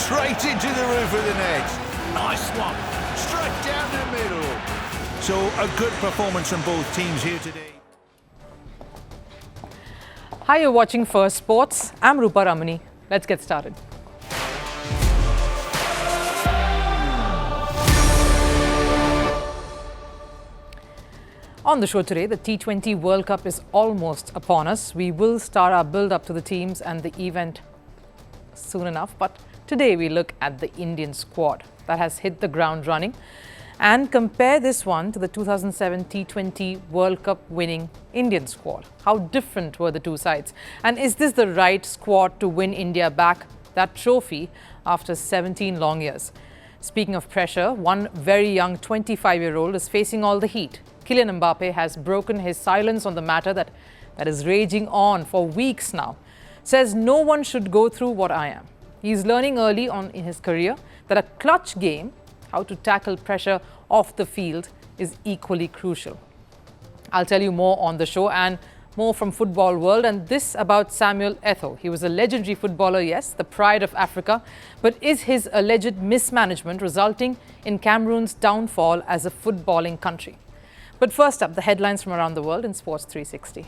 straight into the roof of the net. Nice one. Straight down the middle. So a good performance from both teams here today. Hi, you're watching Firstpost. I'm Rupha Ramani. Let's get started. On the show today, the T20 World Cup is almost upon us. We will start our build-up to the teams and the event soon enough. But today we look at the Indian squad that has hit the ground running and compare this one to the 2007 T20 World Cup winning Indian squad. How different were the two sides? And is this the right squad to win India back that trophy after 17 long years? Speaking of pressure, one very young 25-year-old is facing all the heat. Kylian Mbappe has broken his silence on the matter that is raging on for weeks now. Says no one should go through what I am. He's learning early on in his career that a clutch game, how to tackle pressure off the field, is equally crucial. I'll tell you more on the show and more from football world, and this about Samuel Eto'o. He was a legendary footballer, yes, the pride of Africa, but is his alleged mismanagement resulting in Cameroon's downfall as a footballing country? But first up, the headlines from around the world in Sports 360.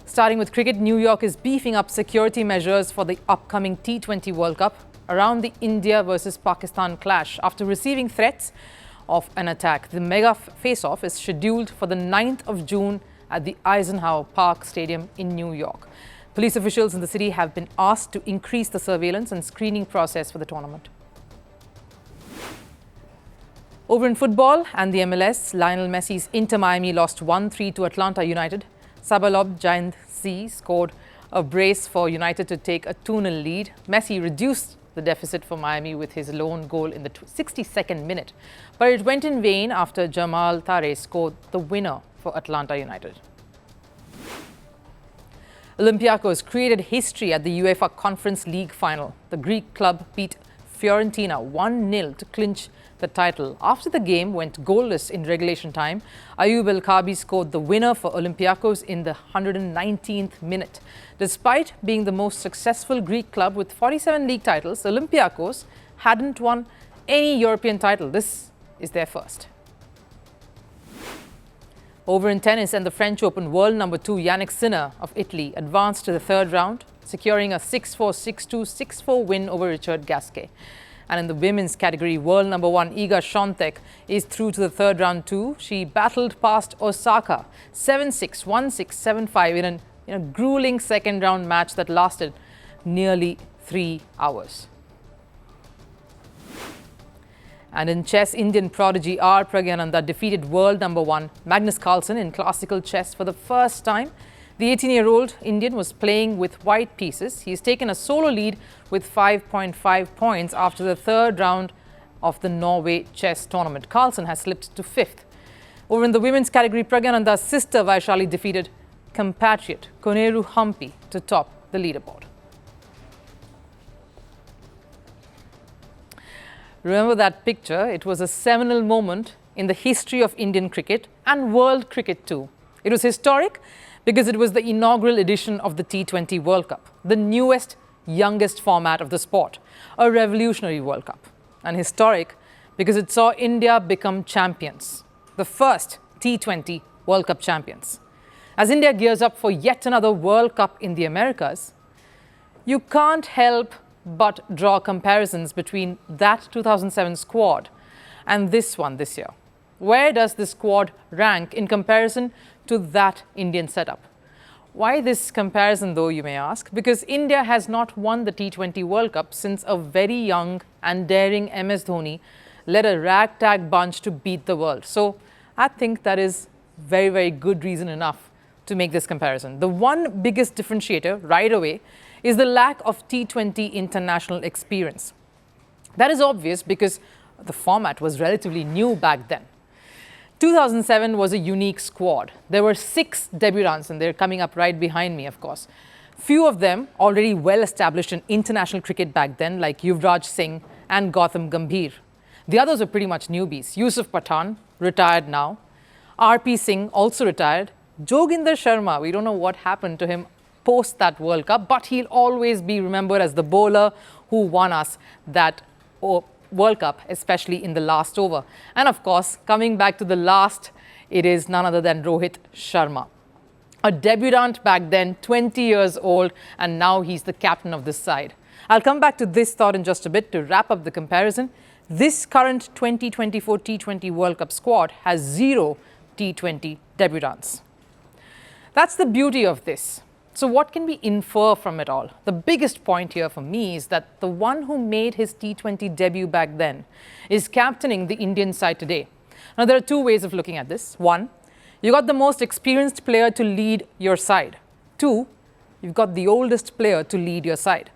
Starting with cricket, New York is beefing up security measures for the upcoming T20 World Cup around the India versus Pakistan clash after receiving threats of an attack. The mega face-off is scheduled for the 9th of June at the Eisenhower Park Stadium in New York. Police officials in the city have been asked to increase the surveillance and screening process for the tournament. Over in football and the MLS, Lionel Messi's Inter Miami lost 1-3 to Atlanta United. Sabalob Giant C scored a brace for United to take a 2-0 lead. Messi reduced the deficit for Miami with his lone goal in the 62nd minute. But it went in vain after Jamal Tare scored the winner for Atlanta United. Olympiacos created history at the UEFA Conference League final. The Greek club beat Fiorentina 1-0 to clinch the title. After the game went goalless in regulation time, Ayoub El Kaabi scored the winner for Olympiacos in the 119th minute. Despite being the most successful Greek club with 47 league titles, Olympiacos hadn't won any European title. This is their first. Over in tennis and the French Open, world number 2 Yannick Sinner of Italy advanced to the third round, securing a 6-4, 6-2, 6-4 win over Richard Gasquet. And in the women's category, world number 1 Iga Świątek is through to the third round too. She battled past Osaka 7-6, 1-6, 7-5 in a grueling second round match that lasted nearly 3 hours. And in chess, Indian prodigy R. Pragyananda defeated world number 1 Magnus Carlsen in classical chess for the first time. The 18-year-old Indian was playing with white pieces. He's taken a solo lead with 5.5 points after the third round of the Norway chess tournament. Carlsen has slipped to 5th. Over in the women's category, Pragyananda's sister Vaishali defeated compatriot Koneru Hampi to top the leaderboard. Remember that picture? It was a seminal moment in the history of Indian cricket and world cricket too. It was historic because it was the inaugural edition of the T20 World Cup, the newest, youngest format of the sport, a revolutionary World Cup. And historic because it saw India become champions, the first T20 World Cup champions. As India gears up for yet another World Cup in the Americas, you can't help but draw comparisons between that 2007 squad and this one this year. Where does this squad rank in comparison to that Indian setup? Why this comparison though, you may ask? Because India has not won the T20 World Cup since a very young and daring MS Dhoni led a ragtag bunch to beat the world. So I think that is very, very good reason enough to make this comparison. The one biggest differentiator right away is the lack of T20 international experience. That is obvious because the format was relatively new back then. 2007 was a unique squad. There were 6 debutants, and they're coming up right behind me, of course. Few of them already well established in international cricket back then, like Yuvraj Singh and Gautam Gambhir. The others were pretty much newbies. Yusuf Pathan, retired now. RP Singh, also retired. Joginder Sharma, we don't know what happened to him post that World Cup, but he'll always be remembered as the bowler who won us that World Cup, especially in the last over. And of course, coming back to the last, it is none other than Rohit Sharma. A debutant back then, 20 years old, and now he's the captain of this side. I'll come back to this thought in just a bit to wrap up the comparison. This current 2024 T20 World Cup squad has 0 T20 debutants. That's the beauty of this. So what can we infer from it all? The biggest point here for me is that the one who made his T20 debut back then is captaining the Indian side today. Now, there are two ways of looking at this. One, you got the most experienced player to lead your side. Two, you've got the oldest player to lead your side.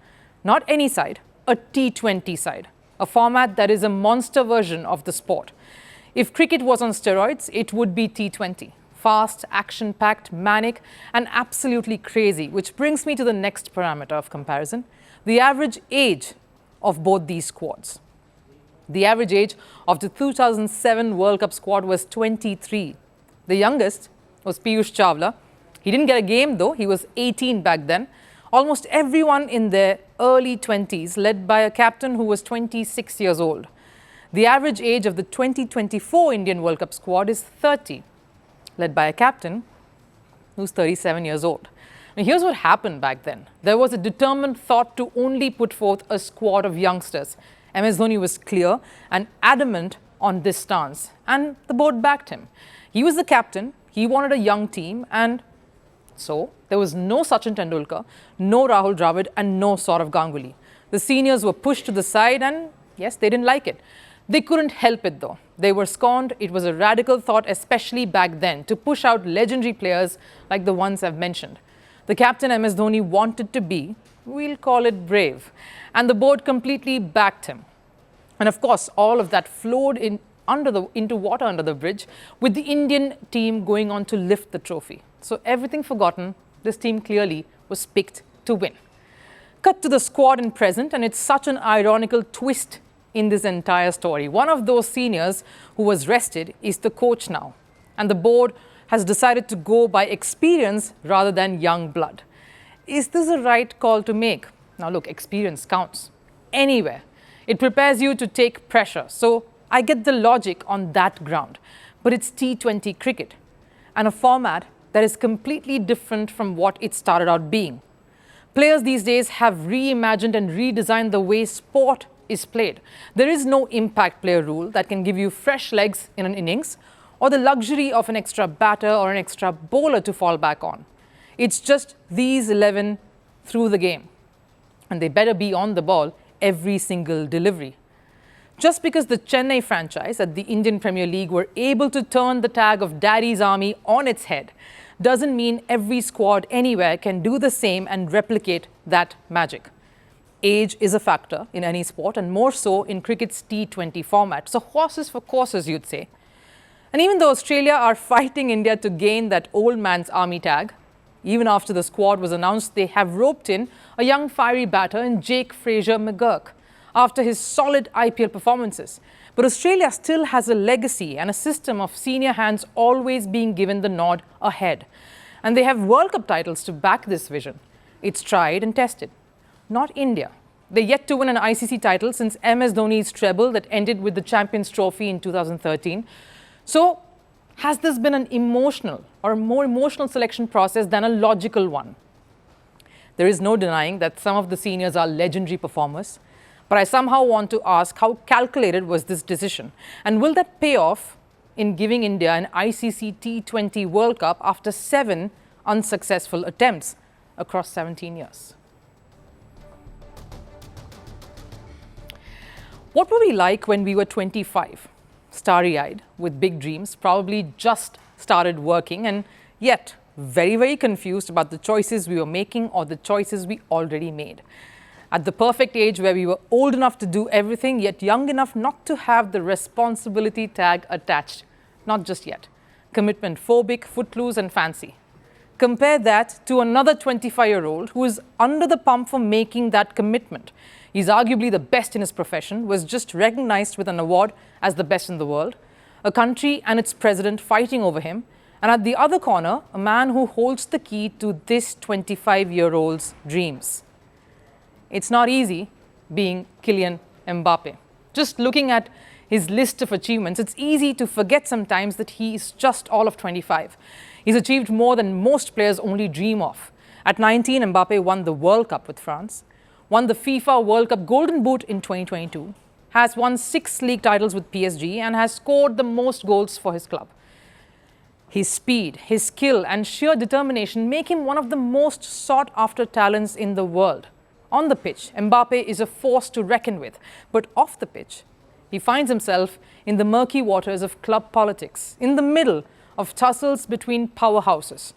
Not any side, a T20 side, a format that is a monster version of the sport. If cricket was on steroids, it would be T20. Fast, action-packed, manic, and absolutely crazy, which brings me to the next parameter of comparison, the average age of both these squads. The average age of the 2007 World Cup squad was 23. The youngest was Piyush Chawla. He didn't get a game though, he was 18 back then. Almost everyone in their early 20s, led by a captain who was 26 years old. The average age of the 2024 Indian World Cup squad is 30. Led by a captain who's 37 years old. Now, here's what happened back then. There was a determined thought to only put forth a squad of youngsters. MS Dhoni was clear and adamant on this stance, and the board backed him. He was the captain, he wanted a young team, and so there was no Sachin Tendulkar, no Rahul Dravid, and no Sourav Ganguly. The seniors were pushed to the side, and yes, they didn't like it. They couldn't help it though. They were scorned. It was a radical thought, especially back then, to push out legendary players like the ones I've mentioned. The captain, MS Dhoni, wanted to be, we'll call it brave, and the board completely backed him. And of course, all of that flowed into water under the bridge, with the Indian team going on to lift the trophy. So everything forgotten, this team clearly was picked to win. Cut to the squad in present, and it's such an ironical twist in this entire story. One of those seniors who was rested is the coach now, and the board has decided to go by experience rather than young blood. Is this the right call to make? Now look, experience counts anywhere. It prepares you to take pressure, so I get the logic on that ground. But it's T20 cricket, and a format that is completely different from what it started out being. Players these days have reimagined and redesigned the way sport is played. There is no impact player rule that can give you fresh legs in an innings or the luxury of an extra batter or an extra bowler to fall back on. It's just these 11 through the game, and they better be on the ball every single delivery. Just because the Chennai franchise at the Indian Premier League were able to turn the tag of Daddy's Army on its head doesn't mean every squad anywhere can do the same and replicate that magic. Age is a factor in any sport, and more so in cricket's T20 format. So horses for courses, you'd say. And even though Australia are fighting India to gain that old man's army tag, even after the squad was announced, they have roped in a young fiery batter in Jake Fraser-McGurk after his solid IPL performances. But Australia still has a legacy and a system of senior hands always being given the nod ahead. And they have World Cup titles to back this vision. It's tried and tested. Not India. They're yet to win an ICC title since MS Dhoni's treble that ended with the Champions Trophy in 2013. So, has this been an emotional or a more emotional selection process than a logical one? There is no denying that some of the seniors are legendary performers, but I somehow want to ask how calculated was this decision, and will that pay off in giving India an ICC T20 World Cup after 7 unsuccessful attempts across 17 years? What were we like when we were 25? Starry-eyed, with big dreams, probably just started working, and yet very, very confused about the choices we were making or the choices we already made. At the perfect age where we were old enough to do everything, yet young enough not to have the responsibility tag attached. Not just yet. Commitment phobic, footloose, and fancy. Compare that to another 25-year-old who is under the pump for making that commitment. He's arguably the best in his profession, was just recognized with an award as the best in the world, a country and its president fighting over him, And at the other corner, a man who holds the key to this 25-year-old's dreams. It's not easy being Kylian Mbappe. Just looking at his list of achievements, it's easy to forget sometimes that he is just all of 25. He's achieved more than most players only dream of. At 19, Mbappe won the World Cup with France, won the FIFA World Cup Golden Boot in 2022, has won 6 league titles with PSG, and has scored the most goals for his club. His speed, his skill, and sheer determination make him one of the most sought-after talents in the world. On the pitch, Mbappe is a force to reckon with, but off the pitch, he finds himself in the murky waters of club politics, in the middle of tussles between powerhouses.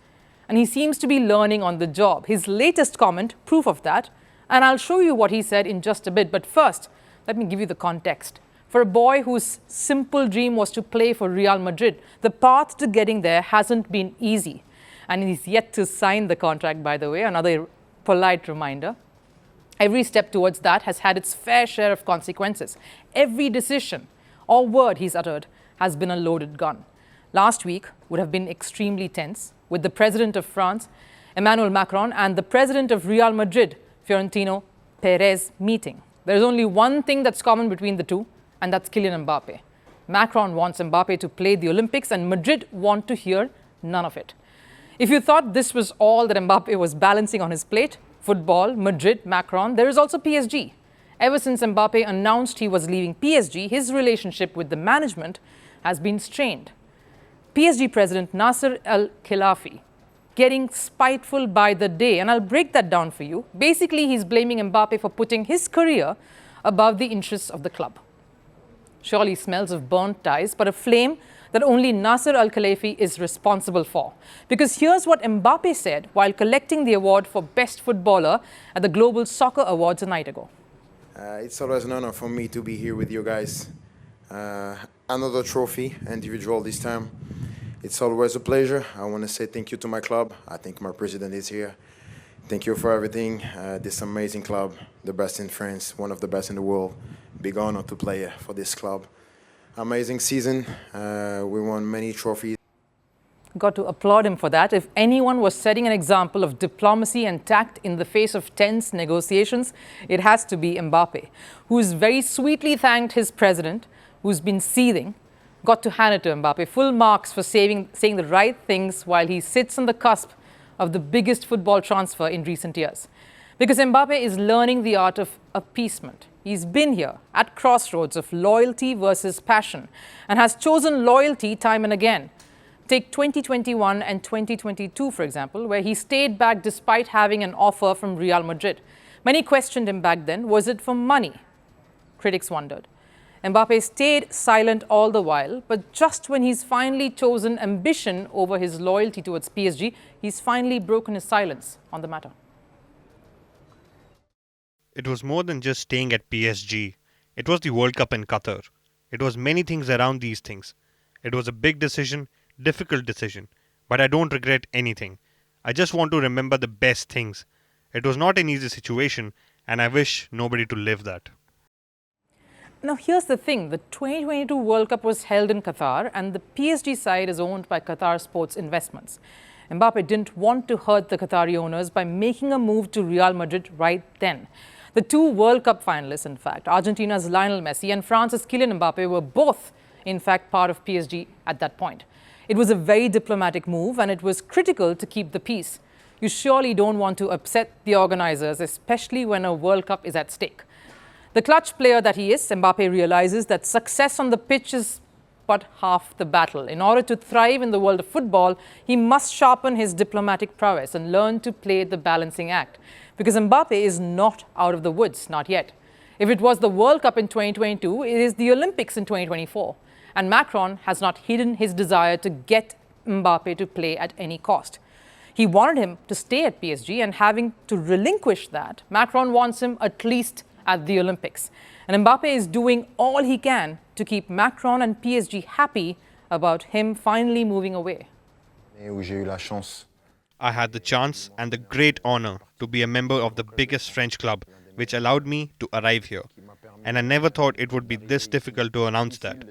And he seems to be learning on the job. His latest comment, proof of that, and I'll show you what he said in just a bit. But first, let me give you the context. For a boy whose simple dream was to play for Real Madrid, the path to getting there hasn't been easy. And he's yet to sign the contract, by the way, another polite reminder. Every step towards that has had its fair share of consequences. Every decision or word he's uttered has been a loaded gun. Last week would have been extremely tense, with the President of France, Emmanuel Macron, and the President of Real Madrid, Florentino Perez, meeting. There's only one thing that's common between the two, and that's Kylian Mbappe. Macron wants Mbappe to play the Olympics, and Madrid want to hear none of it. If you thought this was all that Mbappe was balancing on his plate, football, Madrid, Macron, there is also PSG. Ever since Mbappe announced he was leaving PSG, his relationship with the management has been strained. PSG President Nasser Al-Khelaifi getting spiteful by the day, and I'll break that down for you. Basically, he's blaming Mbappe for putting his career above the interests of the club. Surely smells of burnt ties, but a flame that only Nasser Al-Khelaifi is responsible for. Because here's what Mbappe said while collecting the award for Best Footballer at the Global Soccer Awards a night ago. It's always an honor for me to be here with you guys. Another trophy, individual this time. It's always a pleasure. I want to say thank you to my club. I think my president is here. Thank you for everything. This amazing club, the best in France, one of the best in the world. Big honor to play for this club. Amazing season. We won many trophies. Got to applaud him for that. If anyone was setting an example of diplomacy and tact in the face of tense negotiations, it has to be Mbappe, who's very sweetly thanked his president, who's been seething. Got to hand it to Mbappe. Full marks for saying the right things while he sits on the cusp of the biggest football transfer in recent years. Because Mbappe is learning the art of appeasement. He's been here at crossroads of loyalty versus passion and has chosen loyalty time and again. Take 2021 and 2022, for example, where he stayed back despite having an offer from Real Madrid. Many questioned him back then, was it for money? Critics wondered. Mbappe stayed silent all the while, but just when he's finally chosen ambition over his loyalty towards PSG, he's finally broken his silence on the matter. It was more than just staying at PSG. It was the World Cup in Qatar. It was many things around these things. It was a big decision, difficult decision, but I don't regret anything. I just want to remember the best things. It was not an easy situation, and I wish nobody to live that. Now, here's the thing. The 2022 World Cup was held in Qatar, and the PSG side is owned by Qatar Sports Investments. Mbappe didn't want to hurt the Qatari owners by making a move to Real Madrid right then. The two World Cup finalists, in fact, Argentina's Lionel Messi and France's Kylian Mbappe, were both, in fact, part of PSG at that point. It was a very diplomatic move, and it was critical to keep the peace. You surely don't want to upset the organizers, especially when a World Cup is at stake. The clutch player that he is, Mbappe realizes that success on the pitch is but half the battle. In order to thrive in the world of football, he must sharpen his diplomatic prowess and learn to play the balancing act. Because Mbappe is not out of the woods, not yet. If it was the World Cup in 2022, it is the Olympics in 2024. And Macron has not hidden his desire to get Mbappe to play at any cost. He wanted him to stay at PSG, and having to relinquish that, Macron wants him at least at the Olympics. And Mbappe is doing all he can to keep Macron and PSG happy about him finally moving away. I had the chance and the great honor to be a member of the biggest French club, which allowed me to arrive here. And I never thought it would be this difficult to announce that.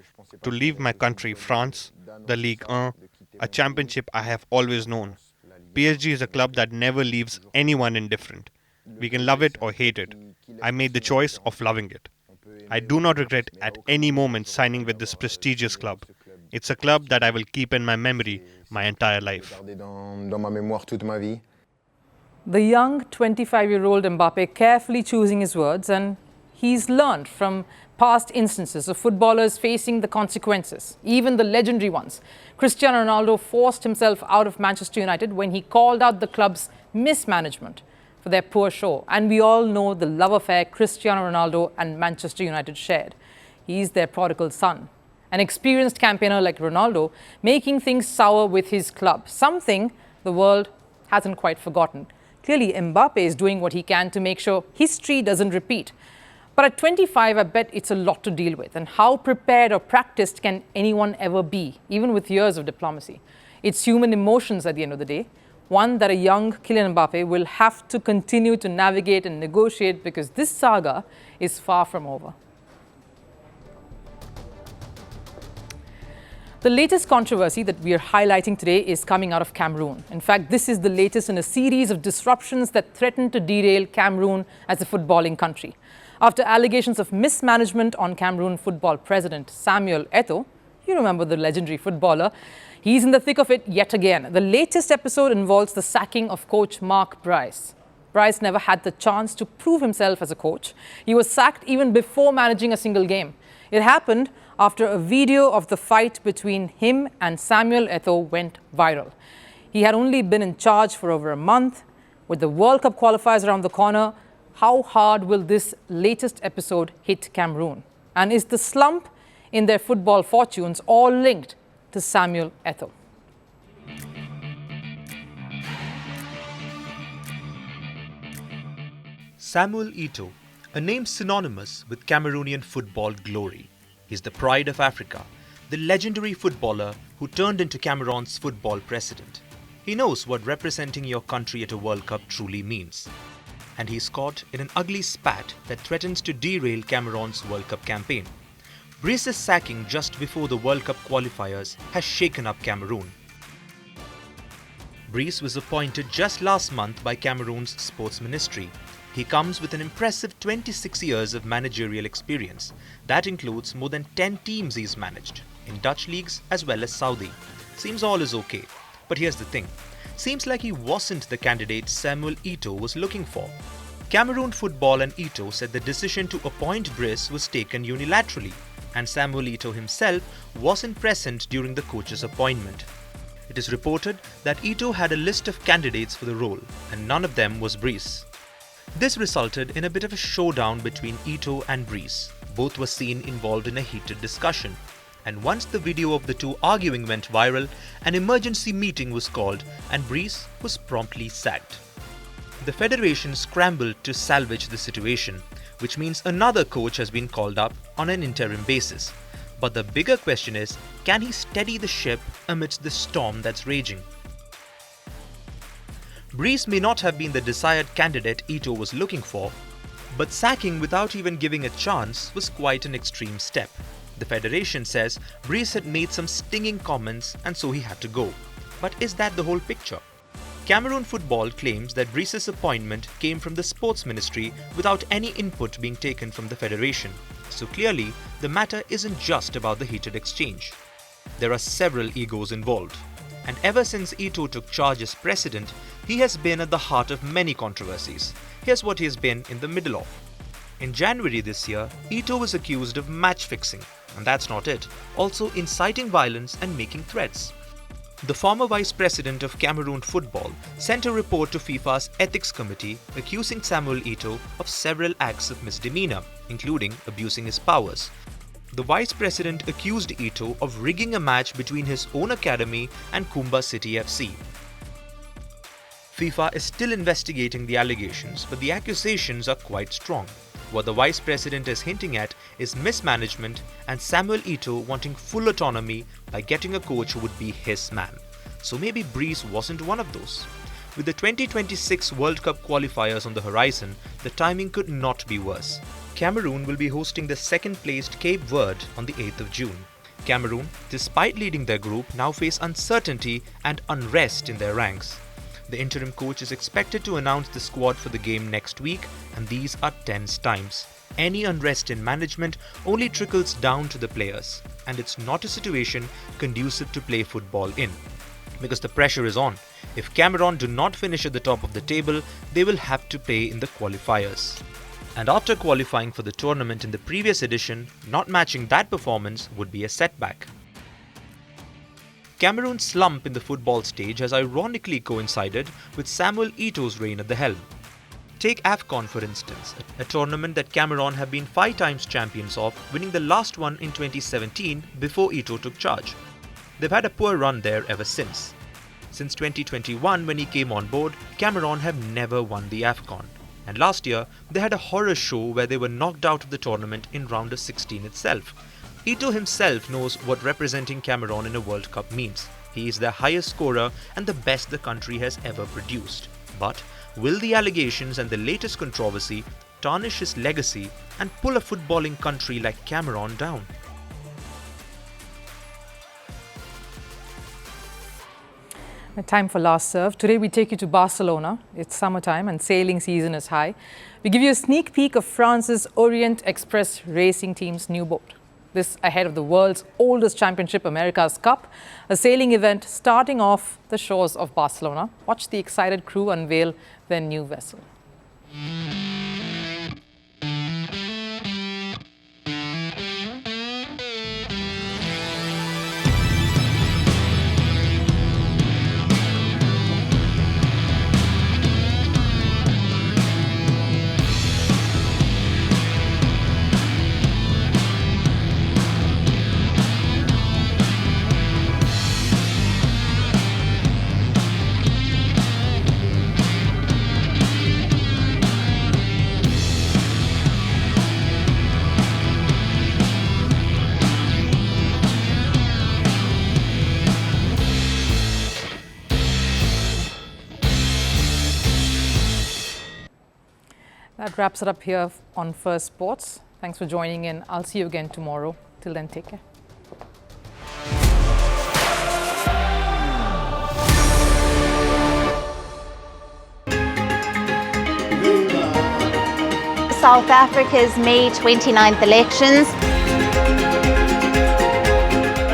To leave my country, France, the Ligue 1, a championship I have always known. PSG is a club that never leaves anyone indifferent. We can love it or hate it. I made the choice of loving it. I do not regret at any moment signing with this prestigious club. It's a club that I will keep in my memory my entire life. The young 25-year-old Mbappe carefully choosing his words, and he's learned from past instances of footballers facing the consequences, even the legendary ones. Cristiano Ronaldo forced himself out of Manchester United when he called out the club's mismanagement for their poor show. And we all know the love affair Cristiano Ronaldo and Manchester United shared. He's their prodigal son. An experienced campaigner like Ronaldo making things sour with his club, something the world hasn't quite forgotten. Clearly, Mbappe is doing what he can to make sure history doesn't repeat. But at 25, I bet it's a lot to deal with. And how prepared or practiced can anyone ever be, even with years of diplomacy? It's human emotions at the end of the day, one that a young Kylian Mbappe will have to continue to navigate and negotiate, because this saga is far from over. The latest controversy that we are highlighting today is coming out of Cameroon. In fact, this is the latest in a series of disruptions that threaten to derail Cameroon as a footballing country. After allegations of mismanagement on Cameroon football president Samuel Eto'o, you remember the legendary footballer, he's in the thick of it yet again. The latest episode involves the sacking of coach Marc Brys. Brys never had the chance to prove himself as a coach. He was sacked even before managing a single game. It happened after a video of the fight between him and Samuel Eto'o went viral. He had only been in charge for over a month. With the World Cup qualifiers around the corner, how hard will this latest episode hit Cameroon? And is the slump in their football fortunes all linked to Samuel Eto'o? Samuel Eto'o, a name synonymous with Cameroonian football glory. He's the pride of Africa, the legendary footballer who turned into Cameroon's football president. He knows what representing your country at a World Cup truly means. And he's caught in an ugly spat that threatens to derail Cameroon's World Cup campaign. Brys' sacking just before the World Cup qualifiers has shaken up Cameroon. Brys was appointed just last month by Cameroon's sports ministry. He comes with an impressive 26 years of managerial experience. That includes more than 10 teams he's managed, in Dutch leagues as well as Saudi. Seems all is okay. But here's the thing. Seems like he wasn't the candidate Samuel Eto'o was looking for. Cameroon Football and Eto'o said the decision to appoint Brys was taken unilaterally, and Samuel Eto'o himself wasn't present during the coach's appointment. It is reported that Eto'o had a list of candidates for the role, and none of them was Brys. This resulted in a bit of a showdown between Eto'o and Brys. Both were seen involved in a heated discussion. And once the video of the two arguing went viral, an emergency meeting was called and Brys was promptly sacked. The federation scrambled to salvage the situation, which means another coach has been called up on an interim basis. But the bigger question is, can he steady the ship amidst the storm that's raging? Brys may not have been the desired candidate Eto'o was looking for, but sacking without even giving a chance was quite an extreme step. The federation says Brys had made some stinging comments and so he had to go. But is that the whole picture? Cameroon Football claims that Brys' appointment came from the sports ministry without any input being taken from the federation. So clearly, the matter isn't just about the heated exchange. There are several egos involved. And ever since Eto'o took charge as president, he has been at the heart of many controversies. Here's what he has been in the middle of. In January this year, Eto'o was accused of match fixing. And that's not it, also inciting violence and making threats. The former vice president of Cameroon Football sent a report to FIFA's ethics committee accusing Samuel Eto'o of several acts of misdemeanor, including abusing his powers. The vice president accused Eto'o of rigging a match between his own academy and Kumba City FC. FIFA is still investigating the allegations, but the accusations are quite strong. What the vice president is hinting at is mismanagement and Samuel Eto'o wanting full autonomy by getting a coach who would be his man. So maybe Brys wasn't one of those. With the 2026 World Cup qualifiers on the horizon, the timing could not be worse. Cameroon will be hosting the second-placed Cape Verde on the 8th of June. Cameroon, despite leading their group, now face uncertainty and unrest in their ranks. The interim coach is expected to announce the squad for the game next week, and these are tense times. Any unrest in management only trickles down to the players, and it's not a situation conducive to play football in. Because the pressure is on. If Cameroon do not finish at the top of the table, they will have to play in the qualifiers. And after qualifying for the tournament in the previous edition, not matching that performance would be a setback. Cameroon's slump in the football stage has ironically coincided with Samuel Eto'o's reign at the helm. Take AFCON for instance, a tournament that Cameroon have been 5 times champions of, winning the last one in 2017 before Eto'o took charge. They've had a poor run there ever since. Since 2021 when he came on board, Cameroon have never won the AFCON. And last year, they had a horror show where they were knocked out of the tournament in round of 16 itself. Eto'o himself knows what representing Cameroon in a World Cup means. He is their highest scorer and the best the country has ever produced. But will the allegations and the latest controversy tarnish his legacy and pull a footballing country like Cameroon down? Time for Last Serve. Today we take you to Barcelona. It's summertime and sailing season is high. We give you a sneak peek of France's Orient Express racing team's new boat. This ahead of the world's oldest championship, America's Cup, a sailing event starting off the shores of Barcelona. Watch the excited crew unveil their new vessel. That wraps it up here on Firstpost. Thanks for joining in. I'll see you again tomorrow. Till then, take care. South Africa's May 29th elections.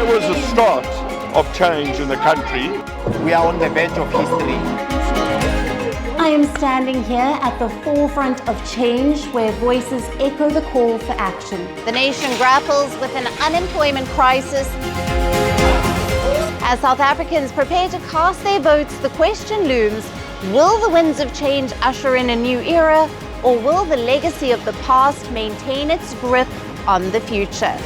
It was the start of change in the country. We are on the verge of history. I am standing here at the forefront of change where voices echo the call for action. The nation grapples with an unemployment crisis. As South Africans prepare to cast their votes, the question looms, will the winds of change usher in a new era, or will the legacy of the past maintain its grip on the future?